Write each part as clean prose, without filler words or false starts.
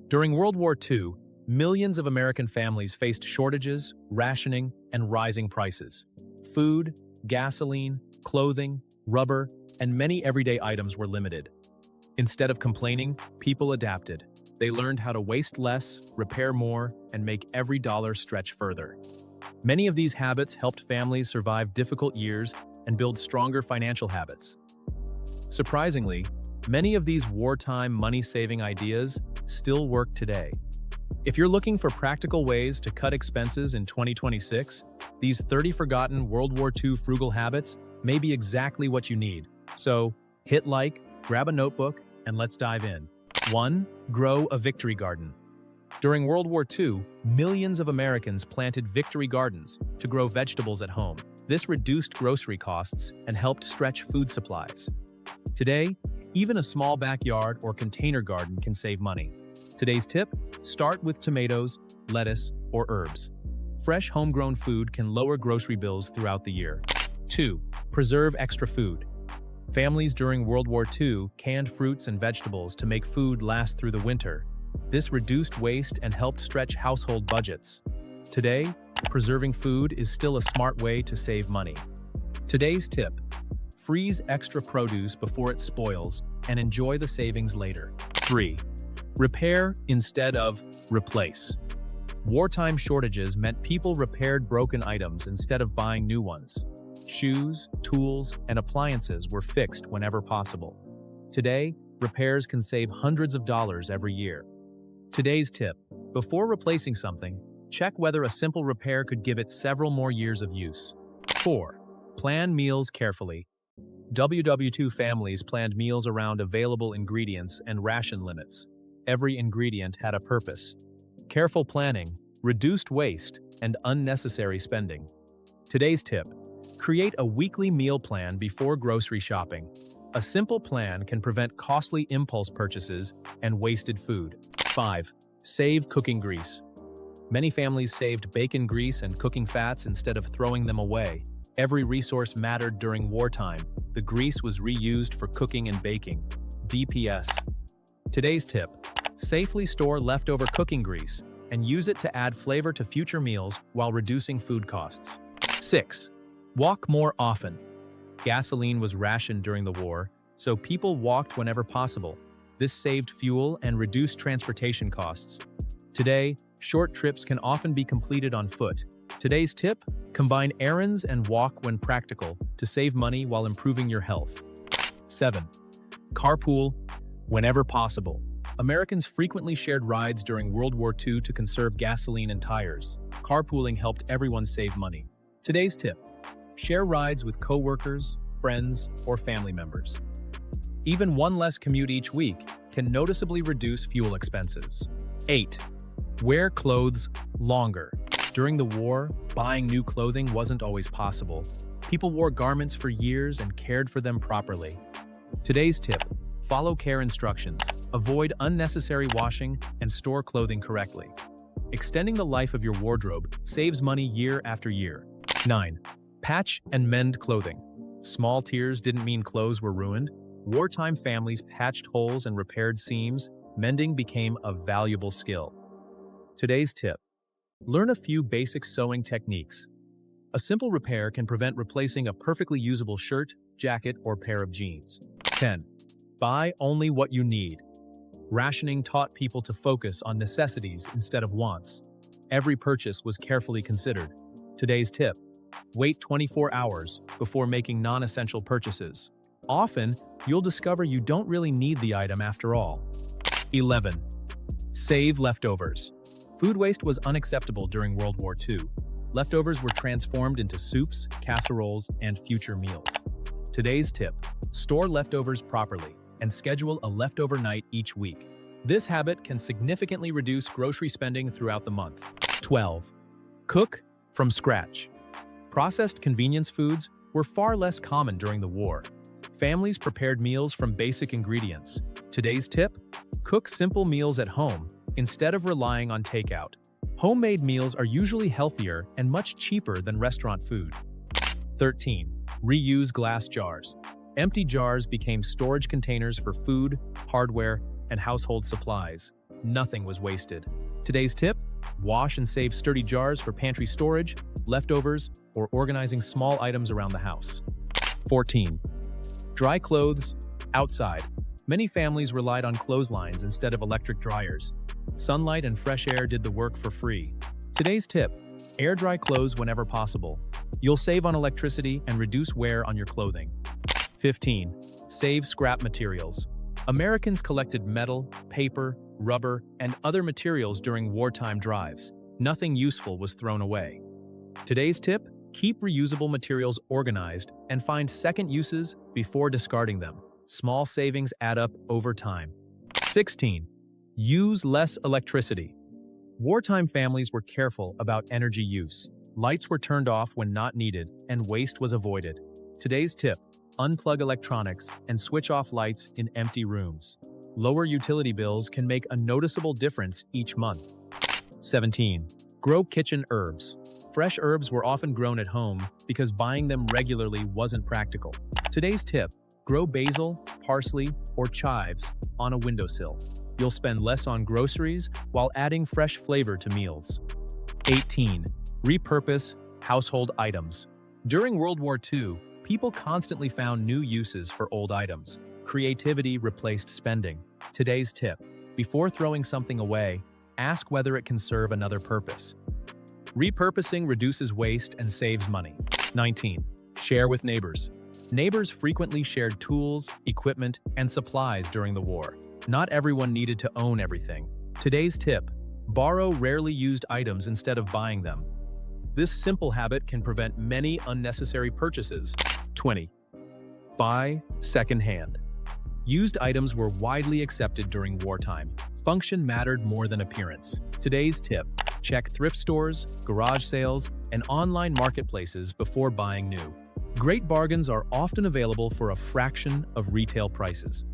During World War II, millions of American families faced shortages, rationing, and rising prices. Food, gasoline, clothing, rubber, and many everyday items were limited. Instead of complaining, people adapted. They learned how to waste less, repair more, and make every dollar stretch further. Many of these habits helped families survive difficult years and build stronger financial habits. Surprisingly, many of these wartime money-saving ideas still work today. If you're looking for practical ways to cut expenses in 2026, these 30 forgotten World War II frugal habits may be exactly what you need. So, hit like, grab a notebook, and let's dive in. 1. Grow a victory garden. During World War II, millions of Americans planted victory gardens to grow vegetables at home. This reduced grocery costs and helped stretch food supplies. Today, even a small backyard or container garden can save money. Today's tip: start with tomatoes, lettuce, or herbs. Fresh homegrown food can lower grocery bills throughout the year. 2. Preserve extra food. Families during World War II canned fruits and vegetables to make food last through the winter. This reduced waste and helped stretch household budgets. Today, preserving food is still a smart way to save money. Today's tip: freeze extra produce before it spoils and enjoy the savings later. 3. Repair instead of replace. Wartime shortages meant people repaired broken items instead of buying new ones. Shoes, tools, and appliances were fixed whenever possible. Today, repairs can save hundreds of dollars every year. Today's tip: before replacing something, check whether a simple repair could give it several more years of use. 4. Plan meals carefully. WW2 families planned meals around available ingredients and ration limits. Every ingredient had a purpose. Careful planning reduced waste and unnecessary spending. Today's tip: create a weekly meal plan before grocery shopping. A simple plan can prevent costly impulse purchases and wasted food. 5. Save cooking grease. Many families saved bacon grease and cooking fats instead of throwing them away. Every resource mattered during wartime. The grease was reused for cooking and baking. DPS. Today's tip: safely store leftover cooking grease and use it to add flavor to future meals while reducing food costs. 6. Walk more often. Gasoline was rationed during the war, so people walked whenever possible. This saved fuel and reduced transportation costs. Today, short trips can often be completed on foot. Today's tip: combine errands and walk when practical to save money while improving your health. 7. Carpool whenever possible. Americans frequently shared rides during World War II to conserve gasoline and tires. Carpooling helped everyone save money. Today's tip: share rides with coworkers, friends, or family members. Even one less commute each week can noticeably reduce fuel expenses. 8. Wear clothes longer. During the war, buying new clothing wasn't always possible. People wore garments for years and cared for them properly. Today's tip: follow care instructions, avoid unnecessary washing, and store clothing correctly. Extending the life of your wardrobe saves money year after year. 9. Patch and mend clothing. Small tears didn't mean clothes were ruined. Wartime families patched holes and repaired seams. Mending became a valuable skill. Today's tip: learn a few basic sewing techniques. A simple repair can prevent replacing a perfectly usable shirt, jacket, or pair of jeans. 10. Buy only what you need. Rationing taught people to focus on necessities instead of wants. Every purchase was carefully considered. Today's tip: wait 24 hours before making non-essential purchases. Often, you'll discover you don't really need the item after all. 11. Save leftovers. Food waste was unacceptable during World War II. Leftovers were transformed into soups, casseroles, and future meals. Today's tip: store leftovers properly and schedule a leftover night each week. This habit can significantly reduce grocery spending throughout the month. 12. Cook from scratch. Processed convenience foods were far less common during the war. Families prepared meals from basic ingredients. Today's tip: cook simple meals at home instead of relying on takeout. Homemade meals are usually healthier and much cheaper than restaurant food. 13. Reuse glass jars. Empty jars became storage containers for food, hardware, and household supplies. nothing was wasted. Today's tip: wash and save sturdy jars for pantry storage, leftovers, or organizing small items around the house. 14. Dry clothes outside. Many families relied on clotheslines instead of electric dryers. Sunlight and fresh air did the work for free. Today's tip: air dry clothes whenever possible. You'll save on electricity and reduce wear on your clothing. 15. Save scrap materials. Americans collected metal, paper, rubber, and other materials during wartime drives. Nothing useful was thrown away. Today's tip: keep reusable materials organized and find second uses before discarding them. Small savings add up over time. 16. Use less electricity. Wartime families were careful about energy use. Lights were turned off when not needed, and waste was avoided. Today's tip: unplug electronics and switch off lights in empty rooms. Lower utility bills can make a noticeable difference each month. 17. Grow kitchen herbs. Fresh herbs were often grown at home because buying them regularly wasn't practical. Today's tip: grow basil, parsley, or chives on a windowsill. You'll spend less on groceries while adding fresh flavor to meals. 18. Repurpose household items. During World War II, people constantly found new uses for old items. Creativity replaced spending. Today's tip: before throwing something away, ask whether it can serve another purpose. Repurposing reduces waste and saves money. 19. Share with neighbors. Neighbors frequently shared tools, equipment, and supplies during the war. Not everyone needed to own everything. Today's tip: borrow rarely used items instead of buying them. This simple habit can prevent many unnecessary purchases. 20. Buy secondhand. Used items were widely accepted during wartime. Function mattered more than appearance. Today's tip: check thrift stores, garage sales, and online marketplaces before buying new. Great bargains are often available for a fraction of retail prices.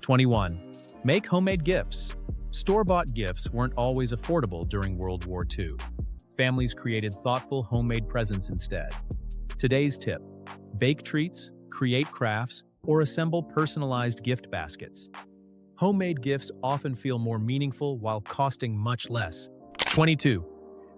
21. Make homemade gifts. Store-bought gifts weren't always affordable during World War II. Families created thoughtful homemade presents instead. Today's tip: bake treats, create crafts, or assemble personalized gift baskets. Homemade gifts often feel more meaningful while costing much less. 22.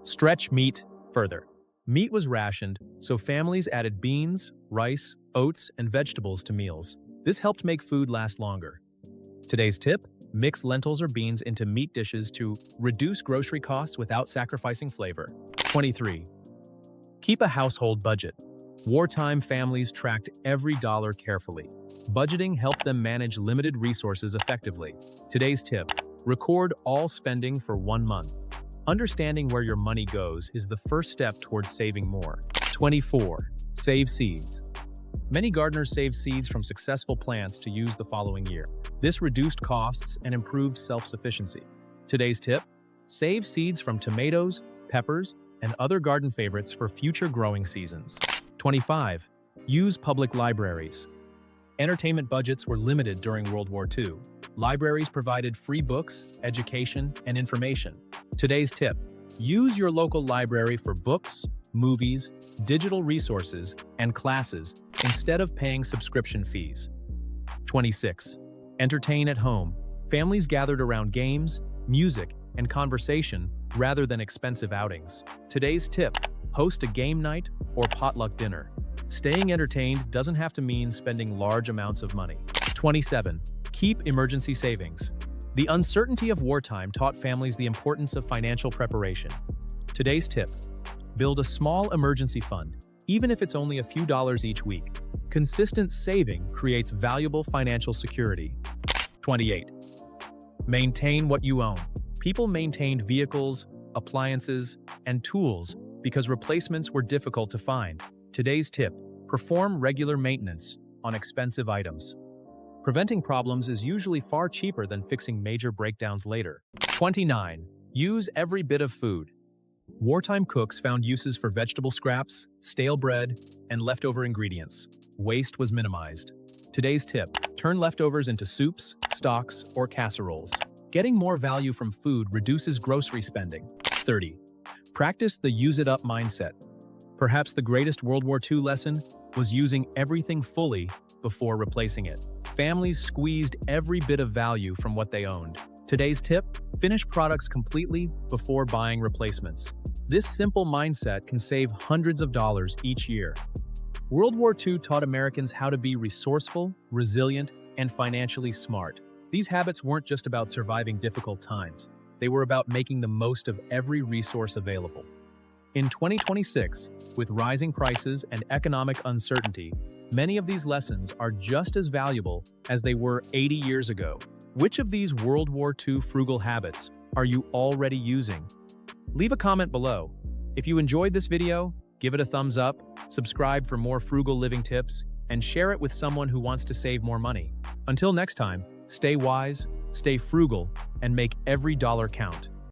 Stretch meat further. Meat was rationed, so families added beans, rice, oats, and vegetables to meals. This helped make food last longer. Today's tip: mix lentils or beans into meat dishes to reduce grocery costs without sacrificing flavor. 23. Keep a household budget. Wartime families tracked every dollar carefully. Budgeting helped them manage limited resources effectively. Today's tip: record all spending for 1 month. Understanding where your money goes is the first step towards saving more. 24. Save seeds. Many gardeners saved seeds from successful plants to use the following year. This reduced costs and improved self-sufficiency. Today's tip: save seeds from tomatoes, peppers, and other garden favorites for future growing seasons. 25. Use public libraries. Entertainment budgets were limited during World War II. Libraries provided free books, education, and information. Today's tip: use your local library for books, movies, digital resources, and classes instead of paying subscription fees. 26. Entertain at home. Families gathered around games, music, and conversation rather than expensive outings. Today's tip: host a game night or potluck dinner. Staying entertained doesn't have to mean spending large amounts of money. 27. Keep emergency savings. The uncertainty of wartime taught families the importance of financial preparation. Today's tip: build a small emergency fund, even if it's only a few dollars each week. Consistent saving creates valuable financial security. 28. Maintain what you own. People maintained vehicles, appliances, and tools because replacements were difficult to find. Today's tip: perform regular maintenance on expensive items. Preventing problems is usually far cheaper than fixing major breakdowns later. 29. Use every bit of food. Wartime cooks found uses for vegetable scraps, stale bread, and leftover ingredients. Waste was minimized. Today's tip: turn leftovers into soups, stocks, or casseroles. Getting more value from food reduces grocery spending. 30. Practice the use-it-up mindset. Perhaps the greatest World War II lesson was using everything fully before replacing it. Families squeezed every bit of value from what they owned. Today's tip: Finish products completely before buying replacements. This simple mindset can save hundreds of dollars each year. World War II taught Americans how to be resourceful, resilient, and financially smart. These habits weren't just about surviving difficult times. They were about making the most of every resource available. In 2026, with rising prices and economic uncertainty, many of these lessons are just as valuable as they were 80 years ago. Which of these World War II frugal habits are you already using? Leave a comment below. If you enjoyed this video, give it a thumbs up, subscribe for more frugal living tips, and share it with someone who wants to save more money. Until next time, stay wise, stay frugal, and make every dollar count.